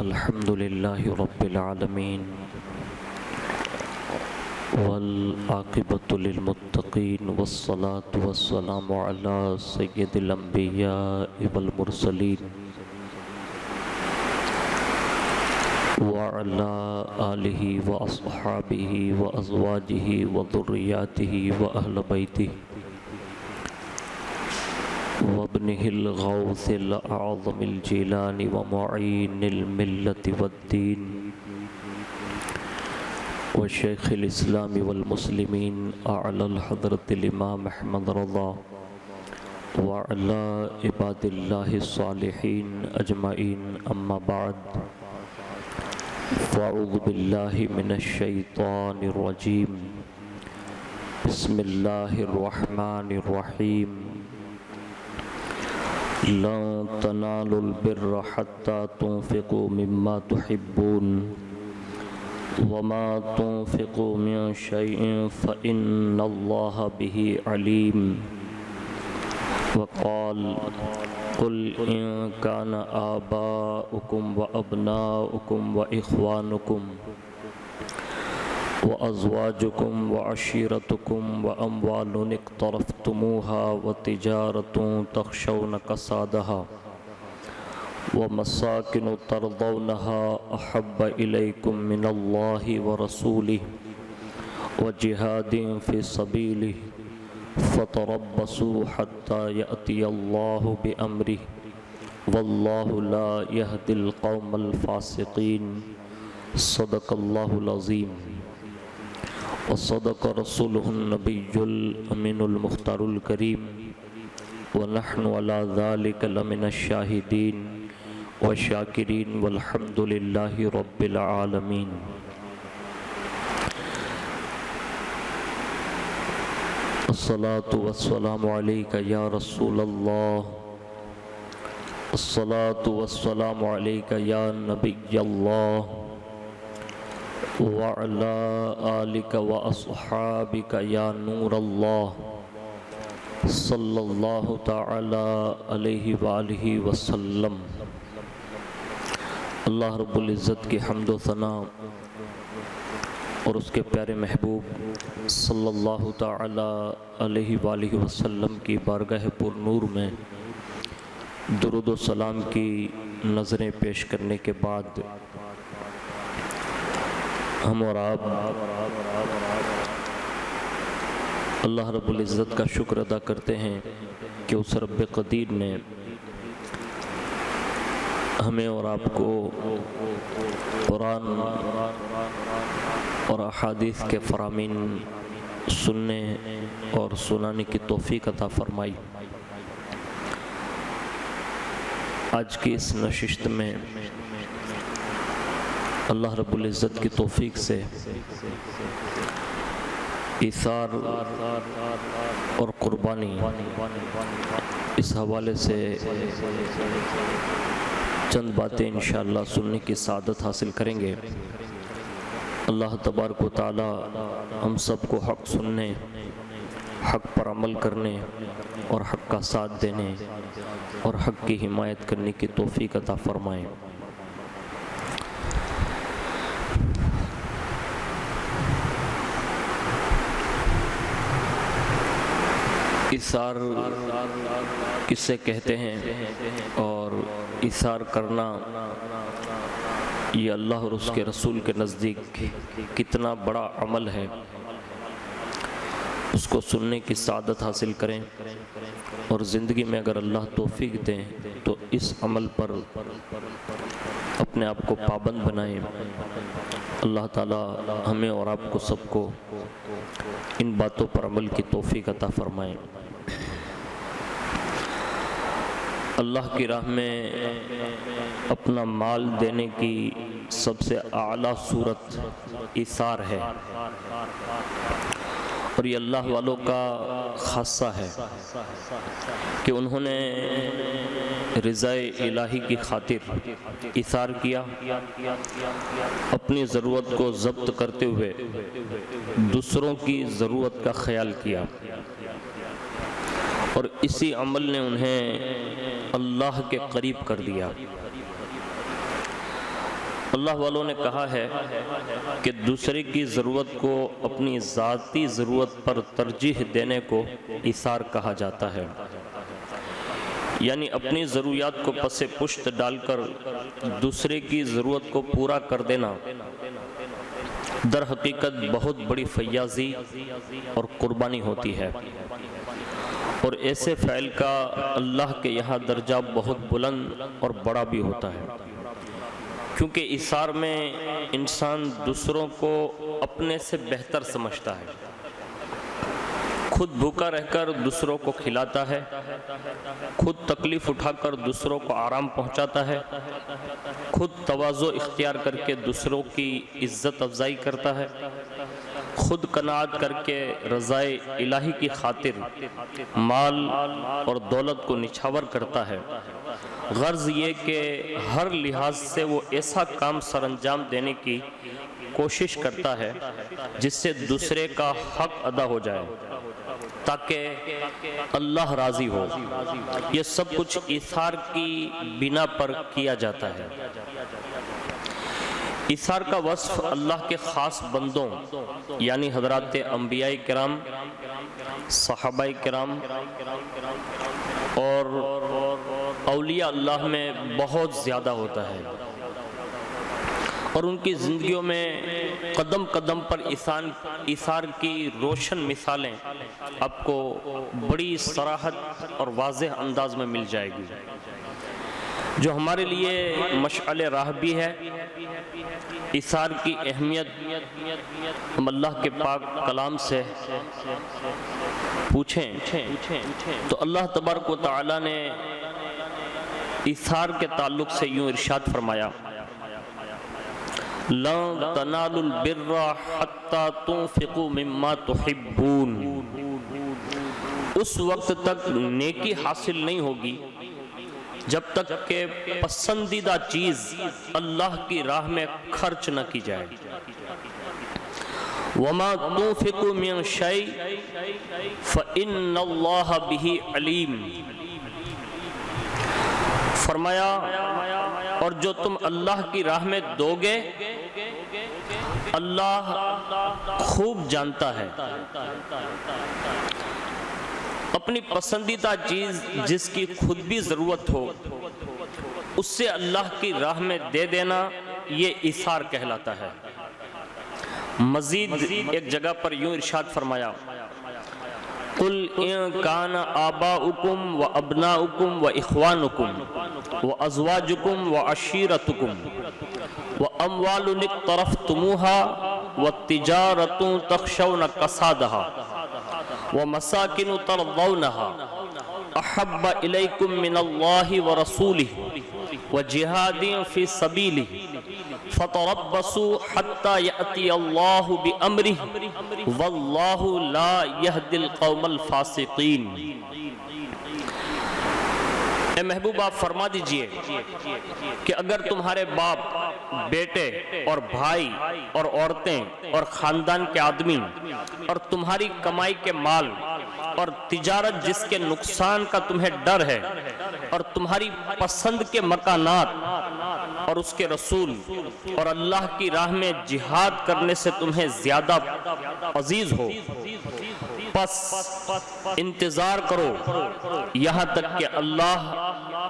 الحمد لله رب العالمين والعاقبة للمتقين والصلاة والسلام على سيد الأنبياء والمرسلين وعلى آله وأصحابه وأزواجه وذرياته وأهل بيته وابنه الغوث الأعظم الجيلان ومعين الملة والدين وشيخ الإسلام والمسلمين أعلى الحضرة الإمام أحمد رضا وعلى عباد الله الصالحين أجمعين أما بعد فأعوذ بالله من الشيطان الرجيم بسم الله الرحمن الرحيم لن تنالوا البر حتى تنفقوا مما تحبون وما تنفقوا من شيء فإن الله به عليم وقال قل إن كان آباؤكم وأبناؤكم وإخوانكم وأزواجكم وعشيرتكم وأموال اقترفتموها وتجارة تخشون كسادها ومساكن ترضونها أحب إليكم من الله ورسوله وجهاد في سبيله فتربصوا حتى يأتي الله بأمره والله لا يهدي القوم الفاسقين صدق الله العظيم وصدق رسوله النبي الأمين المختار الكريم ونحن على ذلك لمن الشاهدين والشاكرين والحمد لله رب العالمين. الصلاة والسلام عليك يا رسول الله الصلاة والسلام عليك يا نبي الله وعلى آلك وأصحابك يا نور الله صلی اللہ تعالی علیہ وآلہ وسلم. اللہ رب العزت کی حمد و ثنا اور اس کے پیارے محبوب صلی اللہ تعالی علیہ وآلہ وسلم کی بارگاہ پر نور میں درود و سلام کی نظریں پیش کرنے کے بعد ہم اور آپ اللہ رب العزت کا شکر ادا کرتے ہیں کہ اس رب قدیر نے ہمیں اور آپ کو قرآن اور احادیث کے فرامین سننے اور سنانے کی توفیق عطا فرمائی. آج کی اس نشست میں اللہ رب العزت کی توفیق سے ایثار اور قربانی اس حوالے سے چند باتیں انشاءاللہ سننے کی سعادت حاصل کریں گے. اللہ تبارک و تعالی ہم سب کو حق سننے، حق پر عمل کرنے اور حق کا ساتھ دینے اور حق کی حمایت کرنے کی توفیق عطا فرمائیں. ایثار کسے کہتے ہیں اور ایثار کرنا یہ اللہ اور اس کے رسول کے نزدیک کتنا بڑا عمل ہے، اس کو سننے کی سعادت حاصل کریں اور زندگی میں اگر اللہ توفیق دیں تو اس عمل پر اپنے آپ کو پابند بنائیں. اللہ تعالی ہمیں اور آپ کو سب کو ان باتوں پر عمل کی توفیق عطا فرمائیں. اللہ کی راہ میں اپنا مال دینے کی سب سے اعلیٰ صورت ایثار ہے اور یہ اللہ والوں کا خاصہ ہے کہ انہوں نے رضائے الہی کی خاطر ایثار کیا، اپنی ضرورت کو ضبط کرتے ہوئے دوسروں کی ضرورت کا خیال کیا، اور اسی عمل نے انہیں اللہ کے قریب کر دیا. اللہ والوں نے کہا ہے کہ دوسرے کی ضرورت کو اپنی ذاتی ضرورت پر ترجیح دینے کو ایثار کہا جاتا ہے، یعنی اپنی ضروریات کو پس پشت ڈال کر دوسرے کی ضرورت کو پورا کر دینا در حقیقت بہت بڑی فیاضی اور قربانی ہوتی ہے، اور ایسے فعل کا اللہ کے یہاں درجہ بہت بلند اور بڑا بھی ہوتا ہے، کیونکہ ایثار میں انسان دوسروں کو اپنے سے بہتر سمجھتا ہے، خود بھوکا رہ کر دوسروں کو کھلاتا ہے، خود تکلیف اٹھا کر دوسروں کو آرام پہنچاتا ہے، خود تواضع اختیار کر کے دوسروں کی عزت افزائی کرتا ہے، خود قناعت کر کے رضائے الہی کی خاطر مال اور دولت کو نچھاور کرتا ہے، غرض یہ کہ ہر لحاظ سے وہ ایسا کام سر انجام دینے کی کوشش کرتا ہے جس سے دوسرے کا حق ادا ہو جائے تاکہ اللہ راضی ہو۔ یہ سب کچھ ایثار کی بنا پر کیا جاتا ہے۔ ایثار کا وصف اللہ کے خاص بندوں یعنی حضرات انبیاء کرام، صحابہ کرام اور اولیاء اللہ میں بہت زیادہ ہوتا ہے، اور ان کی زندگیوں میں قدم قدم پر ایثار کی روشن مثالیں آپ کو بڑی صراحت اور واضح انداز میں مل جائے گی، جو ہمارے لیے مشعل راہ بھی ہے۔ ایثار کی اہمیت ہم اللہ کے پاک کلام سے پوچھیں تو اللہ تبارک و تعالی نے ایثار کے تعلق سے یوں ارشاد فرمایا، لَن تَنَالُوا الْبِرَّ حَتَّى تُنْفِقُوا مِمَّا تُحِبُّونَ، اس وقت تک نیکی حاصل نہیں ہوگی جب تک کہ پسندیدہ چیز اللہ کی راہ میں خرچ نہ کی جائے۔ وَمَا تُنْفِقُوا مِنْ شَيْءٍ فَإِنَّ اللَّهَ بِهِ عَلِيمٌ، فرمایا اور جو تم اللہ کی راہ میں دو گے اللہ خوب جانتا ہے۔ اپنی پسندیدہ چیز جس کی خود بھی ضرورت ہو اس سے اللہ کی راہ میں دے دینا یہ ایثار کہلاتا ہے۔ مزید ایک جگہ پر یوں ارشاد فرمایا، قُلْ إِن كَانَ آبَاؤُكُمْ وَأَبْنَاؤُكُمْ وَإِخْوَانُكُمْ وَأَزْوَاجُكُمْ وَعَشِيرَتُكُمْ وَأَمْوَالٌ اقْتَرَفْتُمُوهَا وَالتِّجَارَةٌ تَخْشَوْنَ كَسَادَهَا وَمَسَاكِنُ تَرْضَوْنَهَا أَحَبَّ إِلَيْكُمْ مِنَ اللَّهِ وَرَسُولِهِ وَجِهَادٍ فِي سَبِيلِهِ فَتَرَبَّصُوا حَتَّى يَأْتِيَ اللَّهُ بِأَمْرِهِ وَاللَّهُ لَا يَهْدِي الْقَوْمَ الْفَاسِقِينَ۔ اے محبوب آپ فرما دیجئے کہ اگر تمہارے باپ، بیٹے اور بھائی اور عورتیں اور خاندان کے آدمی اور تمہاری کمائی کے مال اور تجارت جس کے نقصان کا تمہیں ڈر ہے اور تمہاری پسند کے مکانات اور اس کے رسول اور اللہ کی راہ میں جہاد کرنے سے تمہیں زیادہ عزیز ہو، پس انتظار کرو یہاں تک کہ اللہ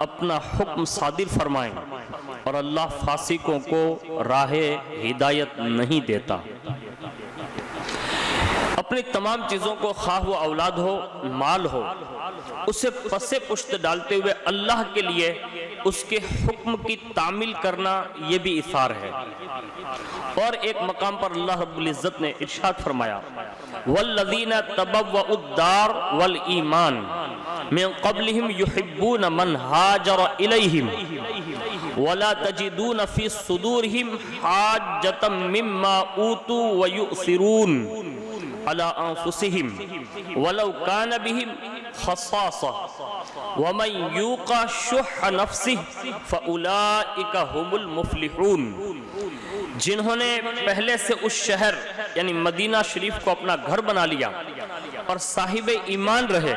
اپنا حکم صادر فرمائیں، اور اللہ فاسقوں کو راہ ہدایت نہیں دیتا۔ اپنی تمام چیزوں کو خواہ وہ اولاد ہو، مال ہو، اسے پس پشت ڈالتے ہوئے اللہ کے لیے اس کے حکم کی تعمیل کرنا یہ بھی ایثار ہے۔ اور ایک مقام پر اللہ رب العزت نے ارشاد فرمایا، وَالَّذِينَ تَبَوَّئُوا الدَّارَ وَالْإِيمَانَ مِن قَبْلِهِمْ يُحِبُّونَ مَنْ هَاجَرَ إِلَيْهِمْ وَلَا تَجِدُونَ فِي صُدُورِهِمْ حَاجَّةً مِّمَّا أُوتُوا وَيُؤْثِرُونَ عَلَىٰ أَنفُسِهِمْ وَلَوْ كَانَ بِهِمْ خَصَاصَةٌ وَمَن يُوقَ شُحَّ نَفْسِهِ فَأُولَٰئِكَ هُمُ الْمُفْلِحُونَ، جنہوں نے پہلے سے اس شہر یعنی مدینہ شریف کو اپنا گھر بنا لیا اور صاحب ایمان رہے،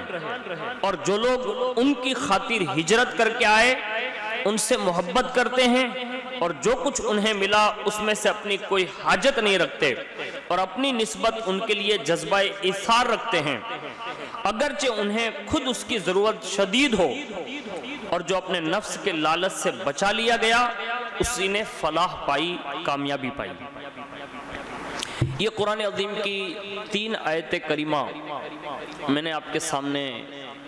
اور جو لوگ ان کی خاطر ہجرت کر کے آئے ان سے محبت کرتے ہیں اور جو کچھ انہیں ملا اس میں سے اپنی کوئی حاجت نہیں رکھتے اور اپنی نسبت ان کے لیے جذبہ ایثار رکھتے ہیں، اگرچہ انہیں خود اس کی ضرورت شدید ہو، اور جو اپنے نفس کے لالچ سے بچا لیا گیا اسی نے فلاح پائی، کامیابی پائی۔ یہ قرآن عظیم کی 3 آیت کریمہ میں نے آپ کے سامنے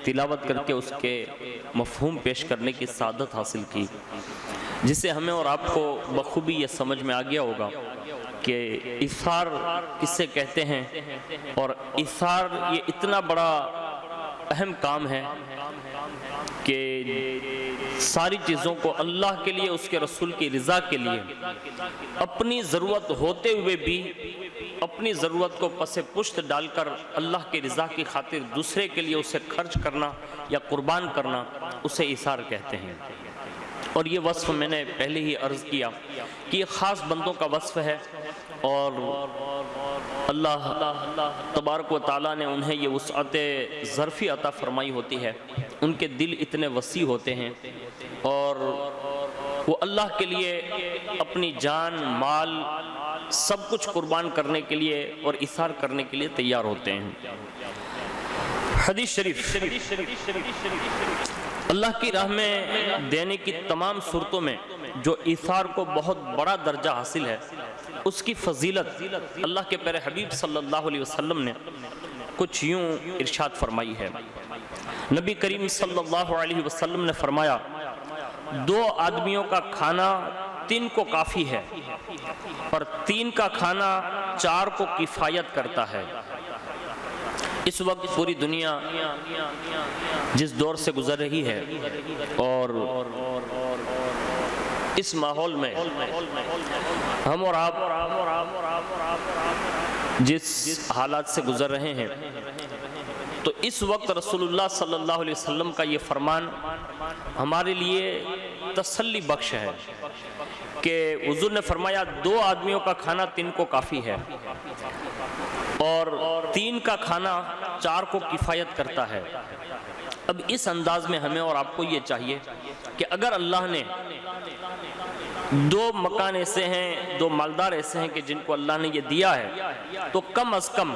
تلاوت کر کے اس کے مفہوم پیش کرنے کی سعادت حاصل کی، جس سے ہمیں اور آپ کو بخوبی یہ سمجھ میں آ گیا ہوگا کہ ایثار کسے کہتے ہیں، اور ایثار یہ اتنا بڑا اہم کام ہے کہ ساری چیزوں کو اللہ کے لیے، اس کے رسول کی رضا کے لیے، اپنی ضرورت ہوتے ہوئے بھی اپنی ضرورت کو پس پشت ڈال کر اللہ کی رضا کی خاطر دوسرے کے لیے اسے خرچ کرنا یا قربان کرنا، اسے ایثار کہتے ہیں۔ اور یہ وصف میں نے پہلے ہی عرض کیا کہ یہ خاص بندوں کا وصف ہے، اور اللہ تبارک و تعالیٰ نے انہیں یہ وسعت ظرفی عطا فرمائی ہوتی ہے، ان کے دل اتنے وسیع ہوتے ہیں اور وہ اللہ کے لیے اپنی جان مال سب کچھ قربان کرنے کے لیے اور ایثار کرنے کے لیے تیار ہوتے ہیں۔ حدیث شریف، اللہ کی راہ میں دینے کی تمام صورتوں میں جو ایثار کو بہت بڑا درجہ حاصل ہے، اس کی فضیلت اللہ کے پیارے حبیب صلی اللہ علیہ وسلم نے کچھ یوں ارشاد فرمائی ہے۔ نبی کریم صلی اللہ علیہ وسلم نے فرمایا، 2 آدمیوں کا کھانا 3 کو کافی ہے، اور 3 کا کھانا 4 کو کفایت کرتا ہے۔ اس وقت پوری دنیا جس دور سے گزر رہی ہے اور اس ماحول میں ہم اور آپ جس حالات سے گزر رہے ہیں، تو اس وقت رسول اللہ صلی اللہ علیہ وسلم کا یہ فرمان ہمارے لیے تسلی بخش ہے کہ حضور نے فرمایا 2 آدمیوں کا کھانا 3 کو کافی ہے، اور 3 کا کھانا 4 کو کفایت کرتا ہے۔ اب اس انداز میں ہمیں اور آپ کو یہ چاہیے کہ اگر اللہ نے 2 مکان ایسے ہیں، 2 مالدار ایسے ہیں کہ جن کو اللہ نے یہ دیا ہے، تو کم از کم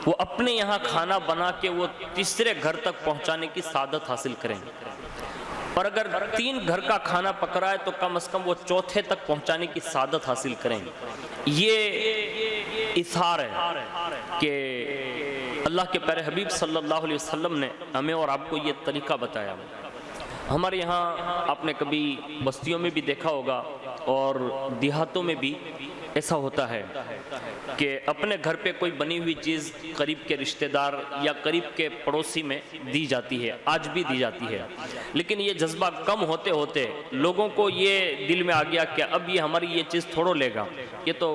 وہ اپنے یہاں کھانا بنا کے وہ تیسرے گھر تک پہنچانے کی سعادت حاصل کریں، اور اگر 3 گھر کا کھانا پک رہا ہے تو کم از کم وہ چوتھے تک پہنچانے کی سعادت حاصل کریں۔ یہ ایثار ہے کہ اللہ کے پیارے حبیب صلی اللہ علیہ وسلم نے ہمیں اور آپ کو یہ طریقہ بتایا۔ ہمارے یہاں آپ نے کبھی بستیوں میں بھی دیکھا ہوگا اور دیہاتوں میں بھی ایسا ہوتا ہے کہ اپنے گھر پہ کوئی بنی ہوئی چیز قریب کے رشتہ دار یا قریب کے پڑوسی میں دی جاتی ہے، آج بھی دی جاتی ہے، لیکن یہ جذبہ کم ہوتے ہوتے لوگوں کو یہ دل میں آ گیا کہ اب یہ ہماری یہ چیز تھوڑو لے گا، یہ تو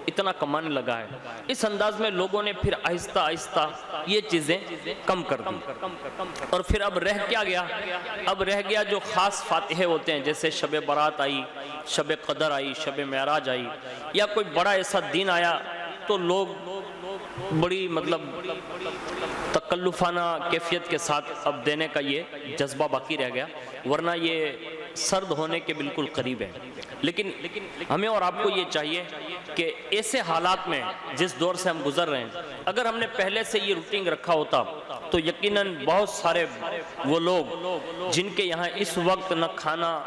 اتنا کمانے لگا ہے۔ اس انداز میں لوگوں نے پھر آہستہ آہستہ یہ چیزیں کم کر دی، اور پھر اب رہ کیا گیا؟ اب رہ گیا جو خاص فاتحے ہوتے ہیں، جیسے شب برات آئی، شب قدر آئی، شب معراج آئی، یا کوئی بڑا ایسا دن آیا تو لوگ بڑی تکلفانہ کیفیت کے ساتھ اب دینے کا یہ جذبہ باقی رہ گیا، ورنہ یہ سرد ہونے کے بالکل قریب ہے۔ لیکن ہمیں اور آپ کو یہ چاہیے کہ ایسے حالات میں جس دور سے ہم گزر رہے ہیں، اگر ہم نے پہلے سے یہ روٹین رکھا ہوتا تو یقیناً بہت سارے وہ لوگ جن کے یہاں اس وقت نہ کھانا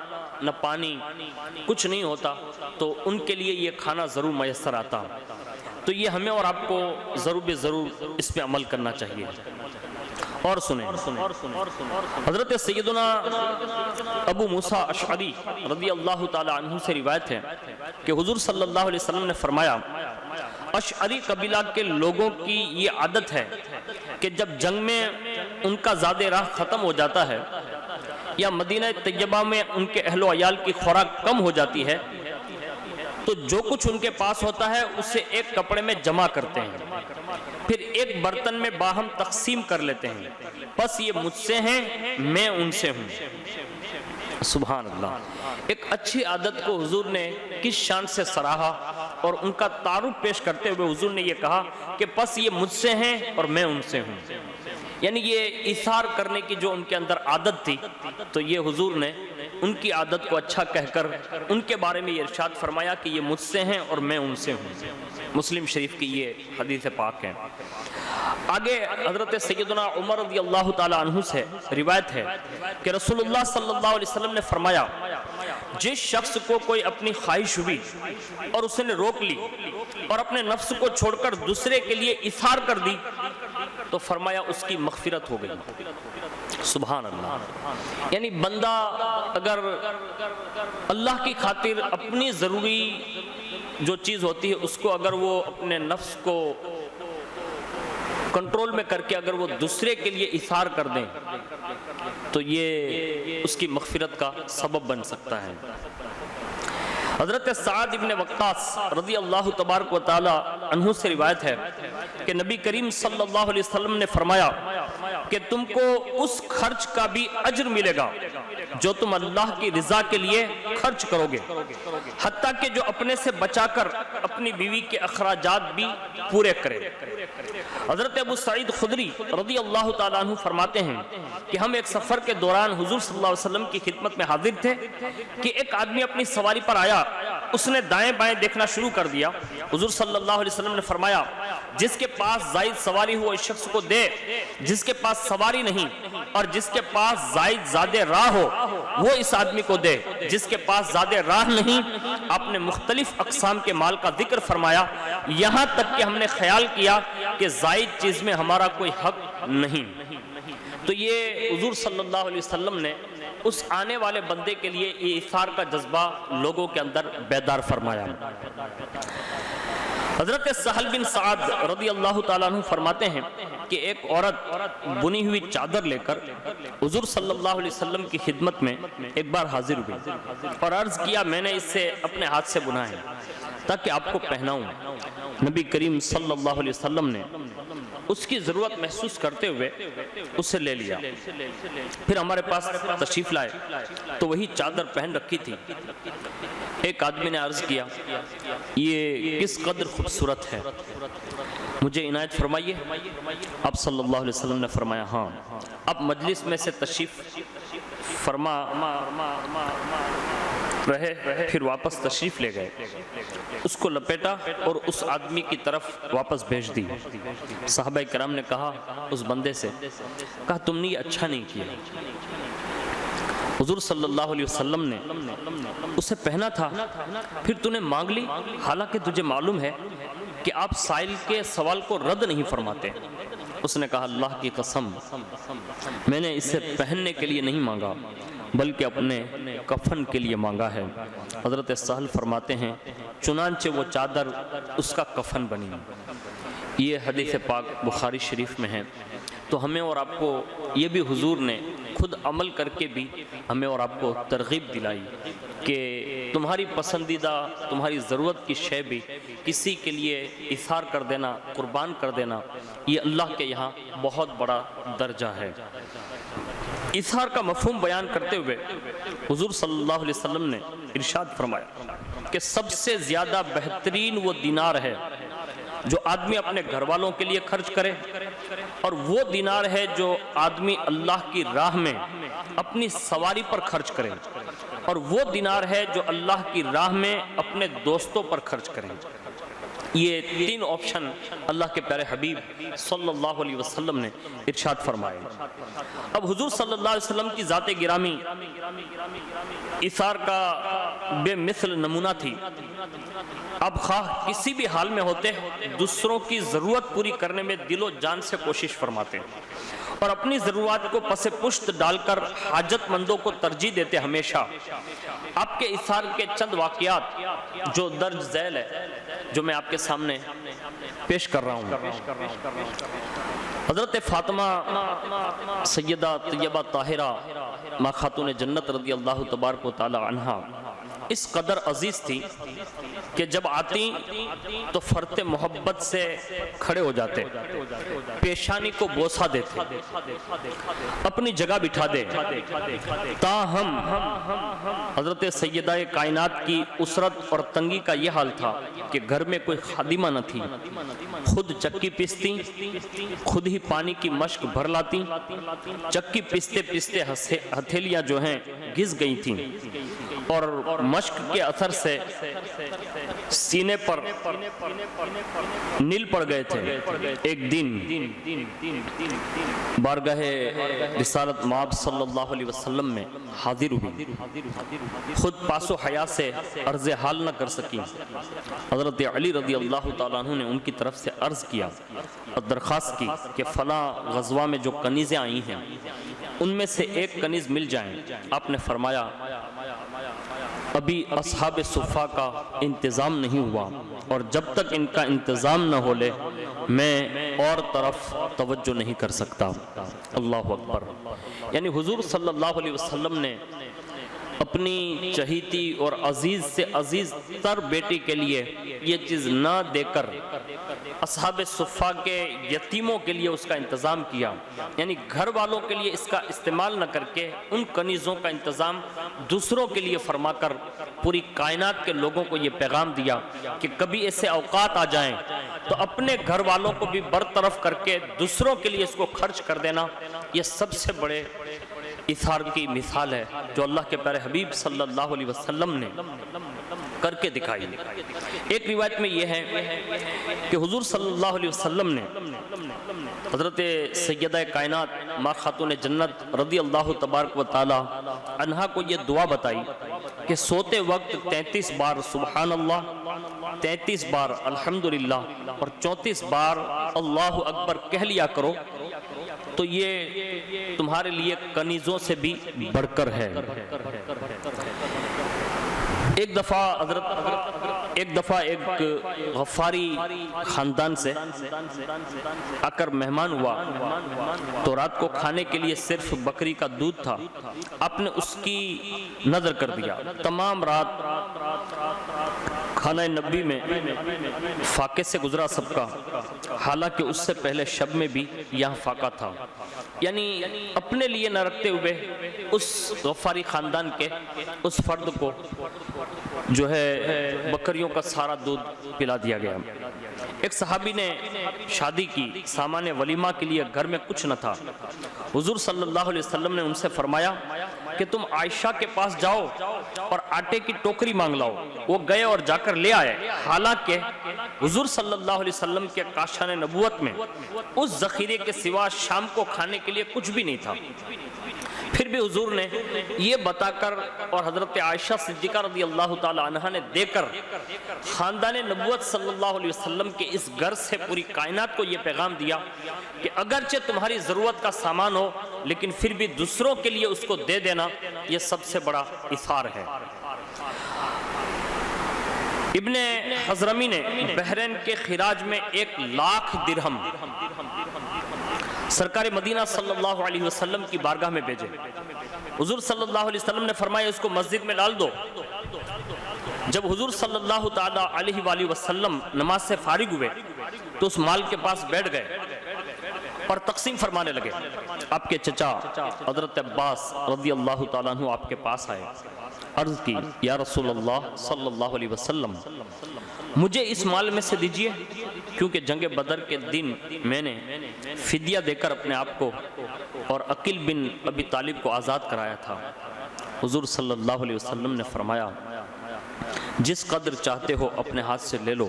نہ پانی کچھ نہیں ہوتا، تو ان کے لیے یہ کھانا ضرور میسر آتا۔ تو یہ ہمیں اور آپ کو ضرور بے ضرور اس پہ عمل کرنا چاہیے۔ اور سنیں، حضرت سیدنا ابو موسیٰ اشعری رضی اللہ تعالی عنہ سے روایت ہے کہ حضور صلی اللہ علیہ وسلم نے فرمایا، اشعری قبیلہ کے لوگوں کی یہ عادت ہے کہ جب جنگ میں ان کا زاد راہ ختم ہو جاتا ہے یا مدینہ طیبہ میں ان کے اہل و عیال کی خوراک کم ہو جاتی ہے، تو جو کچھ ان کے پاس ہوتا ہے اسے ایک کپڑے میں جمع کرتے ہیں، پھر ایک برتن میں باہم تقسیم کر لیتے ہیں، بس یہ مجھ سے ہیں، میں ان سے ہوں۔ سبحان اللہ۔ ایک اچھی عادت کو حضور نے کس شان سے سراہا، اور ان کا تعارف پیش کرتے ہوئے حضور نے یہ کہا کہ بس یہ مجھ سے ہیں اور میں ان سے ہوں۔ یعنی یہ ایثار کرنے کی جو ان کے اندر عادت تھی، تو یہ حضور نے ان کی عادت کو اچھا کہہ کر ان کے بارے میں یہ ارشاد فرمایا کہ یہ مجھ سے ہیں اور میں ان سے ہوں۔ مسلم شریف کی یہ حدیث پاک ہے۔ آگے حضرت سیدنا عمر رضی اللہ تعالیٰ عنہ سے روایت ہے کہ رسول اللہ صلی اللہ علیہ وسلم نے فرمایا جس شخص کو کوئی اپنی خواہش ہوئی اور اس نے روک لی اور اپنے نفس کو چھوڑ کر دوسرے کے لیے ایثار کر دی تو فرمایا اس کی مغفرت ہو گئی۔ سبحان اللہ۔ یعنی بندہ اگر اللہ کی خاطر اپنی ضروری جو چیز ہوتی ہے اس کو اگر وہ اپنے نفس کو کنٹرول میں کر کے اگر وہ دوسرے کے لیے ایثار کر دیں تو یہ اس کی مغفرت کا سبب بن سکتا ہے۔ حضرت سعد ابن وقاص رضی اللہ تبارک و تعالی عنہ سے روایت ہے کہ نبی کریم صلی اللہ علیہ وسلم نے فرمایا کہ تم کو اس خرچ کا بھی اجر ملے گا جو تم اللہ کی رضا کے لیے خرچ کرو گے، حتیٰ کہ جو اپنے سے بچا کر اپنی بیوی کے اخراجات بھی پورے کرے۔ حضرت ابو سعید خدری رضی اللہ تعالیٰ عنہ فرماتے ہیں کہ ہم ایک سفر کے دوران حضور صلی اللہ علیہ وسلم کی خدمت میں حاضر تھے کہ ایک آدمی اپنی سواری پر آیا، اس نے دائیں بائیں دیکھنا شروع کر دیا۔ حضور صلی اللہ علیہ وسلم نے فرمایا جس کے پاس زائد سواری ہو اس شخص کو دے، جس کے پاس سواری نہیں اور جس کے پاس زیادہ راہ ہو وہ اس آدمی کو دے، جس کے پاس زیادہ راہ نہیں۔ آپ نے مختلف اقسام کے مال کا ذکر فرمایا، یہاں تک کہ ہم نے خیال کیا کہ زائد چیز میں ہمارا کوئی حق نہیں۔ تو یہ حضور صلی اللہ علیہ وسلم نے اس آنے والے بندے کے لیے ایثار کا جذبہ لوگوں کے اندر بیدار فرمایا۔ حضرت سہل بن سعد رضی اللہ تعالیٰ عنہ فرماتے ہیں کہ ایک عورت بنی ہوئی چادر لے کر حضور صلی اللہ علیہ وسلم کی خدمت میں ایک بار حاضر ہوئی اور عرض کیا میں نے اسے اپنے ہاتھ سے بنا ہے تاکہ آپ کو پہناؤں۔ نبی کریم صلی اللہ علیہ وسلم نے اس کی ضرورت محسوس کرتے ہوئے اسے لے لیا، پھر ہمارے پاس تشریف لائے تو وہی چادر پہن رکھی تھی۔ ایک آدمی نے عرض کیا یہ کس قدر خوبصورت ہے، مجھے عنایت فرمائیے۔ آپ صلی اللہ علیہ وسلم نے فرمایا ہاں۔ اب مجلس میں سے تشریف فرما رہے، پھر واپس تشریف لے گئے، اس کو لپیٹا اور اس آدمی کی طرف واپس بھیج دی۔ صحابہ کرام نے کہا اس بندے سے، کہا تم نے یہ اچھا نہیں کیا، حضور صلی اللہ علیہ وسلم نے اسے پہنا تھا پھر تو نے مانگ لی، حالانکہ تجھے معلوم ہے کہ آپ سائل کے سوال کو رد نہیں فرماتے۔ اس نے کہا اللہ کی قسم میں نے اسے پہننے کے لیے نہیں مانگا بلکہ اپنے کفن کے لیے مانگا ہے۔ حضرت سہل فرماتے ہیں چنانچہ وہ چادر اس کا کفن بنی۔ یہ حدیث پاک بخاری شریف میں ہے۔ تو ہمیں اور آپ کو یہ بھی حضور نے خود عمل کر کے بھی ہمیں اور آپ کو ترغیب دلائی کہ تمہاری پسندیدہ تمہاری ضرورت کی شے بھی کسی کے لیے ایثار کر دینا، قربان کر دینا، یہ اللہ کے یہاں بہت بڑا درجہ ہے۔ ایثار کا مفہوم بیان کرتے ہوئے حضور صلی اللہ علیہ وسلم نے ارشاد فرمایا کہ سب سے زیادہ بہترین وہ دینار ہے جو آدمی اپنے گھر والوں کے لیے خرچ کرے، اور وہ دینار ہے جو آدمی اللہ کی راہ میں اپنی سواری پر خرچ کرے، اور وہ دینار ہے جو اللہ کی راہ میں اپنے دوستوں پر خرچ کرے۔ یہ تین آپشن اللہ کے پیارے حبیب صلی اللہ علیہ وسلم نے ارشاد فرمائے۔ اب حضور صلی اللہ علیہ وسلم کی ذات گرامی ایثار کا بے مثل نمونہ تھی۔ اب خواہ کسی بھی حال میں ہوتے دوسروں کی ضرورت پوری کرنے میں دل و جان سے کوشش فرماتے اور اپنی ضرورات کو پس پشت ڈال کر حاجت مندوں کو ترجیح دیتے ہمیشہ۔ آپ کے ایثار کے چند واقعات جو درج ذیل ہے جو میں آپ کے سامنے پیش کر رہا ہوں۔ حضرت فاطمہ سیدہ طیبہ طاہرہ ماں خاتون جنت رضی اللہ تبارک و تعالی عنہا اس قدر عزیز تھی کہ جب آتی تو فرط محبت سے کھڑے ہو جاتے، پیشانی کو بوسہ دیتے، اپنی جگہ بٹھا دے، تاہم حضرت سیدہ کائنات کی اسرت اور تنگی کا یہ حال تھا کہ گھر میں کوئی خادمہ نہ تھی، خود چکی پیستی، خود ہی پانی کی مشک بھر لاتی، چکی پیستے پیستے ہتھیلیاں جو ہیں گھس گئی تھیں اور مشک کے اثر سے سینے پر نیل پڑ گئے تھے۔ ایک دن بارگاہ رسالت مآب صلی اللہ علیہ وسلم میں حاضر ہوئی، خود پاس و حیا سے عرض حال نہ کر سکی۔ حضرت علی رضی اللہ تعالیٰ عنہ نے ان کی طرف سے عرض کیا اور درخواست کی کہ فلاں غزوہ میں جو کنیزیں آئی ہیں ان میں سے ایک کنیز مل جائیں۔ آپ نے فرمایا ابھی اصحاب صفہ کا انتظام نہیں ہوا، اور جب تک ان کا انتظام نہ ہو لے میں اور طرف توجہ نہیں کر سکتا۔ اللہ اکبر۔ یعنی حضور صلی اللہ علیہ وسلم نے اپنی چہیتی اور عزیز سے عزیز تر بیٹی کے لیے یہ چیز نہ دے کر اصحاب صفہ کے یتیموں کے لیے اس کا انتظام کیا، یعنی گھر والوں کے لیے اس کا استعمال نہ کر کے ان کنیزوں کا انتظام دوسروں کے لیے فرما کر پوری کائنات کے لوگوں کو یہ پیغام دیا کہ کبھی ایسے اوقات آ جائیں تو اپنے گھر والوں کو بھی برطرف کر کے دوسروں کے لیے اس کو خرچ کر دینا، یہ سب سے بڑے اثار کی مثال ہے جو اللہ کے پیارے حبیب صلی اللہ علیہ وسلم نے کر کے دکھائی۔ ایک روایت میں یہ ہے کہ حضور صلی اللہ علیہ وسلم نے حضرت سیدہ کائنات ماں خاتون جنت رضی اللہ تبارک و تعالی عنہا کو یہ دعا بتائی کہ سوتے وقت 33 بار سبحان اللہ، 33 بار الحمدللہ اور 34 بار اللہ اکبر کہہ لیا کرو، تو یہ تمہارے لیے کنیزوں سے بھی بڑھ کر ہے۔ ایک دفعہ ایک غفاری خاندان سے آ کر مہمان ہوا تو رات کو کھانے کے لیے صرف بکری کا دودھ تھا۔ آپ نے اس کی نظر کر دیا، تمام رات کھانہ نبی میں فاقے سے گزرا سب کا، حالانکہ اس سے پہلے شب میں بھی یہاں فاقہ تھا۔ یعنی اپنے لیے نہ رکھتے ہوئے اس غفاری خاندان کے اس فرد کو جو ہے بکریوں کا سارا دودھ پلا دیا گیا۔ ایک صحابی نے شادی کی، سامان ولیمہ کے لیے گھر میں کچھ نہ تھا۔ حضور صلی اللہ علیہ وسلم نے ان سے فرمایا کہ تم عائشہ کے پاس جاؤ اور آٹے کی ٹوکری مانگ لاؤ۔ وہ گئے اور جا کر لے آئے، حالانکہ حضور صلی اللہ علیہ وسلم کے کاشان نبوت میں اس ذخیرے کے سوا شام کو کھانے کے لیے کچھ بھی نہیں تھا۔ پھر بھی حضور نے یہ بتا کر اور حضرت عائشہ صدیقہ رضی اللہ تعالی عنہ نے دے کر خاندان نبوت صلی اللہ علیہ وسلم کے اس گھر سے پوری کائنات کو یہ پیغام دیا کہ اگرچہ تمہاری ضرورت کا سامان ہو لیکن پھر بھی دوسروں کے لیے اس کو دے دینا، یہ سب سے بڑا اثار ہے۔ ابن حضرمی نے بحرین کے خراج میں 1,00,000 درہم سرکار مدینہ صلی اللہ علیہ وسلم کی بارگاہ میں بھیجے۔ حضور صلی اللہ علیہ وسلم نے فرمایا اس کو مسجد میں ڈال دو۔ جب حضور صلی اللہ تعالی علیہ وآلہ وسلم نماز سے فارغ ہوئے تو اس مال کے پاس بیٹھ گئے اور تقسیم فرمانے لگے۔ آپ کے چچا حضرت عباس رضی اللہ تعالیٰ عنہ آپ کے پاس آئے، عرض کی یا رسول اللہ صلی اللہ علیہ وسلم مجھے اس مال میں سے دیجئے، کیونکہ جنگ بدر کے دن میں نے فدیہ دے کر اپنے آپ کو اور عقیل بن ابی طالب کو آزاد کرایا تھا۔ حضور صلی اللہ علیہ وسلم نے فرمایا جس قدر چاہتے ہو اپنے ہاتھ سے لے لو۔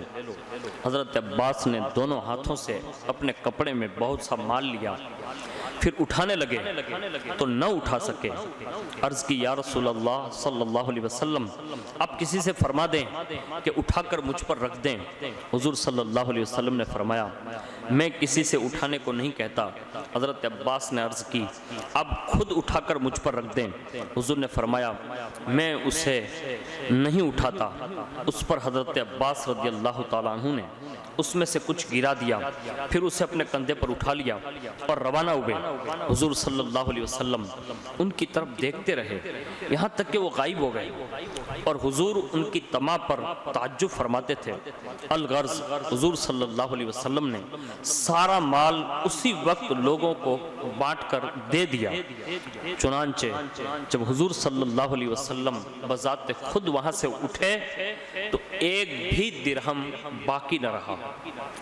حضرت عباس نے دونوں ہاتھوں سے اپنے کپڑے میں بہت سا مال لیا، پھر اٹھانے لگے تو نہ اٹھا سکے۔ عرض کی یا رسول اللہ صلی اللہ علیہ وسلم آپ کسی سے فرما دیں کہ اٹھا کر مجھ پر رکھ دیں۔ حضور صلی اللہ علیہ وسلم نے فرمایا میں کسی سے اٹھانے کو نہیں کہتا۔ حضرت عباس نے عرض کی اب خود اٹھا کر مجھ پر رکھ دیں۔ حضور نے فرمایا میں اسے نہیں اٹھاتا۔ اس پر حضرت عباس رضی اللہ تعالیٰ عنہ نے اس میں سے کچھ گرا دیا، پھر اسے اپنے کندھے پر اٹھا لیا اور روانہ ہوئے۔ حضور صلی اللہ علیہ وسلم ان کی طرف دیکھتے رہے یہاں تک کہ وہ غائب ہو گئے، اور حضور ان کی طمع پر تعجب فرماتے تھے۔ الغرض حضور صلی اللہ علیہ وسلم نے سارا مال اسی وقت لوگوں کو بانٹ کر دے دیا۔ چنانچہ جب حضور صلی اللہ علیہ وسلم بذات خود وہاں سے اٹھے تو ایک بھی درہم باقی نہ رہا۔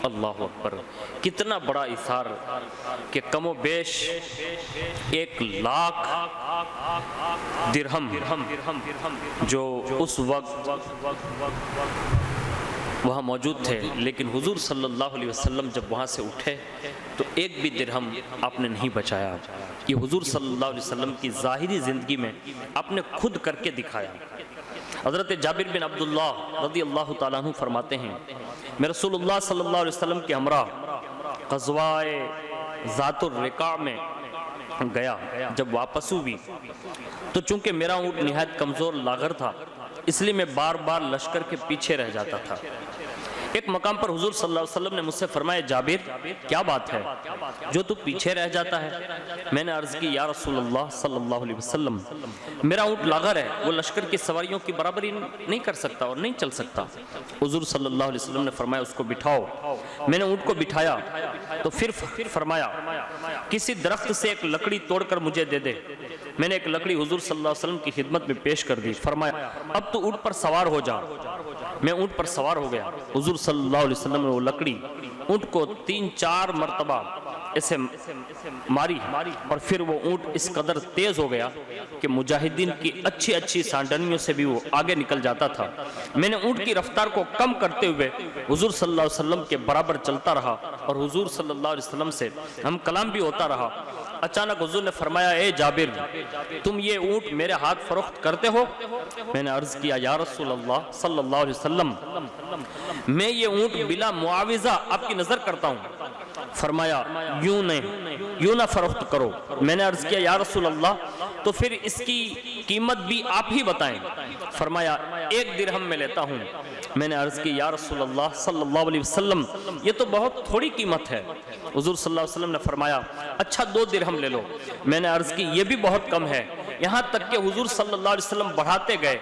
اللہ اکبر، کتنا بڑا اثار کہ کم و بیش 1,00,000 درہم جو اس وقت وہاں موجود تھے، لیکن حضور صلی اللہ علیہ وسلم جب وہاں سے اٹھے تو ایک بھی درہم آپ نے نہیں بچایا۔ یہ حضور صلی اللہ علیہ وسلم کی ظاہری زندگی میں آپ نے خود کر کے دکھایا۔ حضرت جابر بن عبداللہ رضی اللہ تعالیٰ عنہ فرماتے ہیں میں رسول اللہ صلی اللہ علیہ وسلم کے ہمراہ غزوہ ذات الرقاع میں گیا۔ جب واپس ہوئی تو چونکہ میرا اونٹ نہایت کمزور لاغر تھا، اس لیے میں بار بار لشکر کے پیچھے رہ جاتا تھا۔ ایک مقام پر حضور صلی اللہ علیہ وسلم نے مجھ سے فرمایا جابر کیا بات ہے جو تو پیچھے رہ جاتا ہے؟ میں نے عرض کی یا رسول اللہ صلی اللہ علیہ وسلم میرا اونٹ لاغر ہے، وہ لشکر کی سواریوں کی برابری نہیں کر سکتا اور نہیں چل سکتا۔ حضور صلی اللہ علیہ وسلم نے فرمایا اس کو بٹھاؤ۔ میں نے اونٹ کو بٹھایا تو پھر فرمایا کسی درخت سے ایک لکڑی توڑ کر مجھے دے دے۔ میں نے ایک لکڑی حضور صلی اللہ علیہ وسلم کی خدمت میں پیش کر دی۔ فرمایا اب تو اونٹ پر سوار ہو جا۔ میں اونٹ پر سوار ہو گیا۔ حضور صلی اللہ علیہ وسلم نے وہ لکڑی اونٹ کو 3-4 مرتبہ اسے ماری، اور پھر وہ اونٹ اس قدر تیز ہو گیا کہ مجاہدین کی اچھی سانڈنیوں سے بھی وہ آگے نکل جاتا تھا۔ میں نے اونٹ کی رفتار کو کم کرتے ہوئے حضور صلی اللہ علیہ وسلم کے برابر چلتا رہا، اور حضور صلی اللہ علیہ وسلم سے ہم کلام بھی ہوتا رہا۔ اچانک حضور نے فرمایا اے جابر تم یہ اونٹ میرے ہاتھ فروخت کرتے ہو؟ میں نے عرض کیا یا رسول اللہ صلی اللہ علیہ وسلم میں یہ اونٹ بلا معاوضہ آپ کی نظر کرتا ہوں۔ فرمایا یوں نہ فروخت کرو۔ میں نے عرض کیا یا رسول اللہ تو پھر اس کی قیمت بھی آپ ہی بتائیں۔ فرمایا 1 درہم میں لیتا ہوں۔ میں نے عرض کی یا رسول اللہ صلی اللہ علیہ وسلم یہ تو بہت تھوڑی قیمت ہے۔ حضور صلی اللہ علیہ وسلم نے فرمایا اچھا 2 درہم لے لو۔ میں نے عرض کی یہ بھی بہت کم ہے۔ یہاں تک کہ حضور صلی اللہ علیہ وسلم بڑھاتے گئے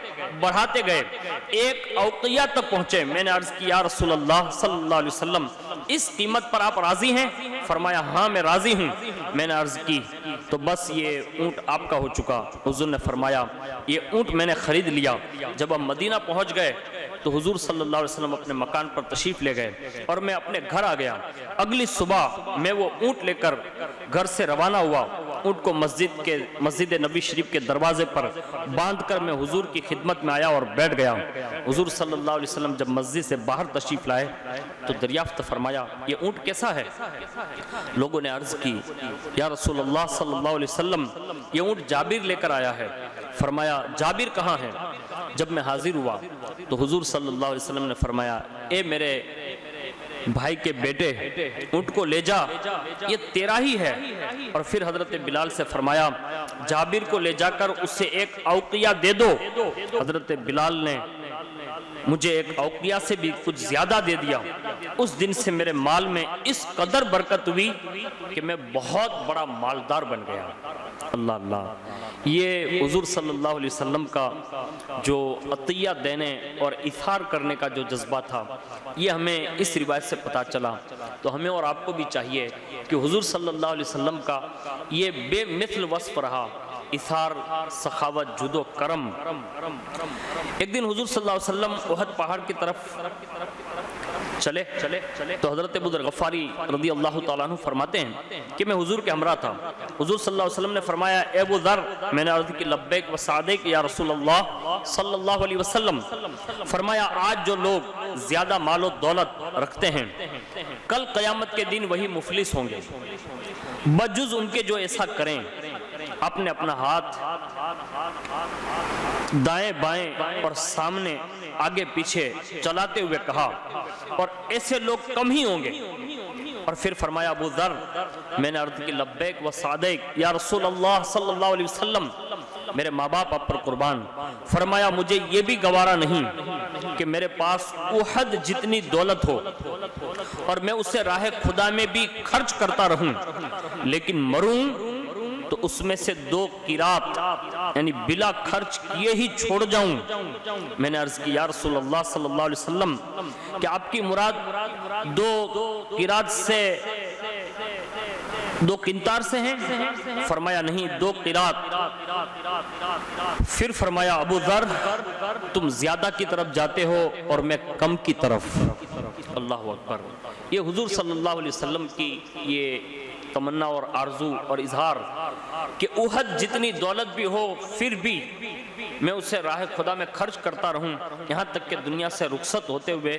1 اوقیہ تک پہنچے۔ میں نے عرض کی یا رسول اللہ صلی اللہ علیہ وسلم اس قیمت پر آپ راضی ہیں؟ فرمایا ہاں میں راضی ہوں۔ میں نے عرض کی تو بس یہ اونٹ آپ کا ہو چکا۔ حضور نے فرمایا یہ اونٹ میں نے خرید لیا۔ جب ہم مدینہ پہنچ گئے تو حضور صلی اللہ علیہ وسلم اپنے مکان پر تشریف لے گئے اور میں اپنے گھر آ گیا۔ اگلی صبح میں وہ اونٹ لے کر گھر سے روانہ ہوا۔ اونٹ کو مسجد نبی شریف کے دروازے پر باندھ کر میں حضور کی خدمت میں آیا اور بیٹھ گیا۔ حضور صلی اللہ علیہ وسلم جب مسجد سے باہر تشریف لائے تو دریافت فرمایا یہ اونٹ کیسا ہے؟ لوگوں نے عرض کی یا رسول اللہ صلی اللہ علیہ وسلم یہ اونٹ جابر لے کر آیا ہے۔ فرمایا جابر کہاں ہے؟ جب میں حاضر ہوا تو حضور صلی اللہ علیہ وسلم نے فرمایا اے میرے بھائی کے بیٹے اونٹ کو لے جا، یہ تیرا ہی ہے۔ اور پھر حضرت بلال سے فرمایا جابر کو لے جا کر اسے 1 اوقیہ دے دو۔ حضرت بلال نے مجھے 1 اوقیہ سے بھی کچھ زیادہ دے دیا۔ اس دن سے میرے مال میں اس قدر برکت ہوئی کہ میں بہت بڑا مالدار بن گیا۔ اللہ اللہ، یہ حضور صلی اللہ علیہ وسلم کا جو عطیہ دینے اور اثار کرنے کا جو جذبہ تھا یہ ہمیں اس روایت سے پتہ چلا۔ تو ہمیں اور آپ کو بھی چاہیے کہ حضور صلی اللہ علیہ وسلم کا یہ بے مثل وصف رہا، اثار، سخاوت، جود و کرم۔ ایک دن حضور صلی اللہ علیہ وسلم احد پہاڑ کی طرف چلے تو حضرت ابو ذر غفاری رضی اللہ تعالیٰ عنہ فرماتے ہیں کہ میں حضور کے ہمراہ تھا۔ حضور صلی اللہ علیہ وسلم نے فرمایا اے ابو ذر، میں نے عرض کی لبیک و سعدیک یا رسول اللہ صلی اللہ علیہ وسلم۔ فرمایا آج جو لوگ زیادہ مال و دولت رکھتے ہیں کل قیامت کے دن وہی مفلس ہوں گے، بجز ان کے جو ایسا کریں۔ آپ نے اپنا ہاتھ دائیں بائیں اور سامنے آگے پیچھے چلاتے ہوئے کہا اور ایسے لوگ کم ہی ہوں گے اور پھر فرمایا ابو ذر، میں نے عرض کی لبیک و سعدیک یا رسول اللہ صلی اللہ علیہ وسلم، میرے ماں باپ آپ پر قربان۔ فرمایا مجھے یہ بھی گوارا نہیں کہ میرے پاس احد جتنی دولت ہو اور میں اسے راہ خدا میں بھی خرچ کرتا رہوں، لیکن مروں تو اس میں سے 2 قیرات یعنی بلا خرچ کیے ہی چھوڑ جاؤں۔ میں نے عرض کی یا رسول اللہ صلی اللہ علیہ وسلم، کہ آپ کی مراد 2 قیرات سے 2 قنطار سے ہیں؟ فرمایا نہیں، 2 قیرات۔ پھر فرمایا ابو ذر تم زیادہ کی طرف جاتے ہو اور میں کم کی طرف۔ اللہ اکبر۔ یہ حضور صلی اللہ علیہ وسلم کی یہ تمنا اور آرزو اور اظہار کہ احد جتنی دولت بھی ہو پھر بھی میں اسے راہ خدا میں خرچ کرتا رہوں، یہاں تک کہ دنیا سے رخصت ہوتے ہوئے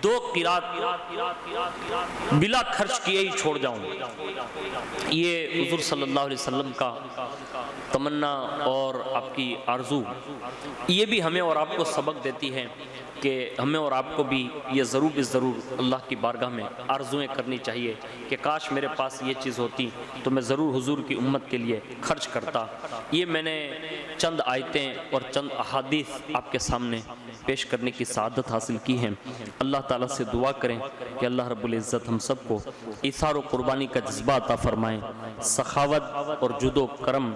2 قیرات بلا خرچ کیے ہی چھوڑ جاؤں۔ یہ حضور صلی اللہ علیہ وسلم کا تمنا اور آپ کی آرزو، یہ بھی ہمیں اور آپ کو سبق دیتی ہے کہ ہمیں اور آپ کو بھی یہ ضرور اللہ کی بارگاہ میں آرزویں کرنی چاہیے کہ کاش میرے پاس یہ چیز ہوتی تو میں ضرور حضور کی امت کے لیے خرچ کرتا۔ یہ میں نے چند آیتیں اور چند احادیث آپ کے سامنے پیش کرنے کی سعادت حاصل کی ہے۔ اللہ تعالیٰ سے دعا کریں کہ اللہ رب العزت ہم سب کو ایثار و قربانی کا جذبہ عطا فرمائیں، سخاوت اور جود و کرم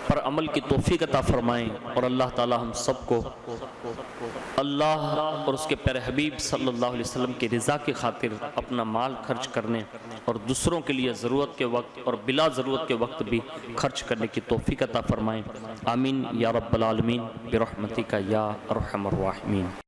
پر عمل کی توفیق عطا فرمائیں، اور اللہ تعالیٰ ہم سب کو اللہ اور اس کے پیارے حبیب صلی اللہ علیہ وسلم کی رضا کی خاطر اپنا مال خرچ کرنے اور دوسروں کے لیے ضرورت کے وقت اور بلا ضرورت کے وقت بھی خرچ کرنے کی توفیق عطا فرمائیں۔ آمین یا رب العالمین برحمتک یا ارحم الراحمین۔